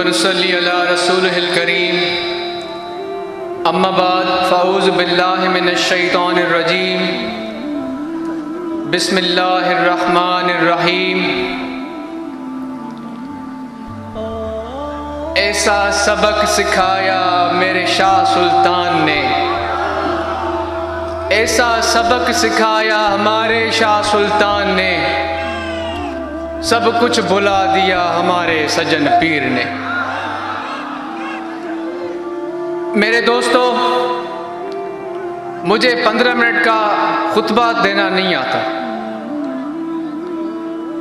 वनसल्ली अला रसूलिहिल करीम। अम्मा बाद फ़ाऊज़ु बिल्लाहि मिनश शैतानिर रजीम। बिस्मिल्लाहिर रहमानिर रहीम। ऐसा सबक सिखाया मेरे शाह सुल्तान ने, ऐसा सबक सिखाया हमारे शाह सुल्तान ने, सब कुछ भुला दिया हमारे सजन पीर ने। मेरे दोस्तों, मुझे 15 मिनट का खुतबा देना नहीं आता,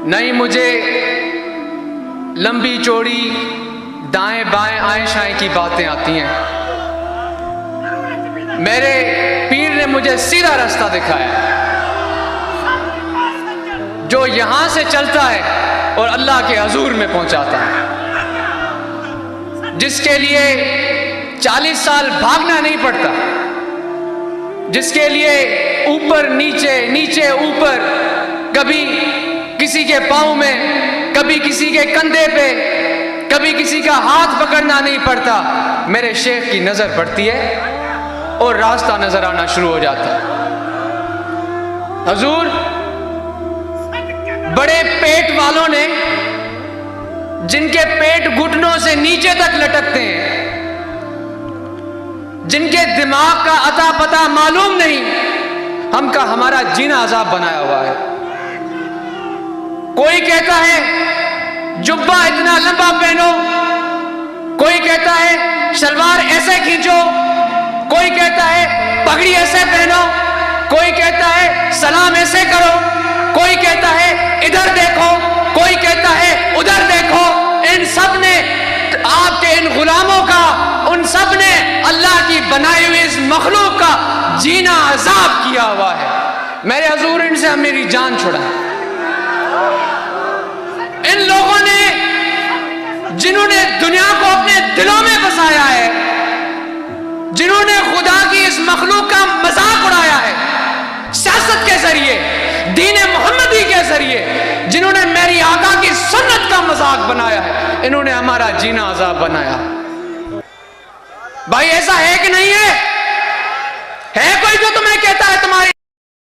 नहीं मुझे लंबी चौड़ी दाएं बाएं आए शाएं की बातें आती हैं। मेरे पीर ने मुझे सीधा रास्ता दिखाया जो यहां से चलता है और अल्लाह के हजूर में पहुंचाता है, जिसके लिए 40 साल भागना नहीं पड़ता, जिसके लिए ऊपर नीचे नीचे ऊपर, कभी किसी के पांव में, कभी किसी के कंधे पे, कभी किसी का हाथ पकड़ना नहीं पड़ता। मेरे शेख की नजर पड़ती है और रास्ता नजर आना शुरू हो जाता है। हजूर बड़े पेट वालों ने, जिनके पेट घुटनों से नीचे तक लटकते हैं, जिनके दिमाग का अता पता मालूम नहीं, हमका हमारा जीना अजाब बनाया हुआ है। कोई कहता है जुब्बा इतना लंबा पहनो, कोई कहता है शलवार ऐसे खींचो, कोई कहता है पगड़ी ऐसे पहनो, कोई कहता है सलाम ऐसे करो, कोई कहता है इधर देखो, कोई कहता है उधर देखो। इन सब ने आपके इन गुलामों का, उन सब ने अल्लाह की बनाई हुई इस मखलूक का जीना अजाब किया हुआ है। मेरे हजूर इनसे मेरी जान छुड़ा। इन लोगों ने, जिन्होंने दुनिया को अपने दिलों में बसाया है, जिन्होंने खुदा की इस मखलूक का मजाक उड़ाया है सियासत के जरिए, दीन मोहम्मदी के जरिए, जिन्होंने मेरी आका की सुन्नत का मजाक बनाया है, इन्होंने हमारा जीना अजाब बनाया। भाई ऐसा है कि नहीं है? है कोई जो तुम्हें कहता है तुम्हारी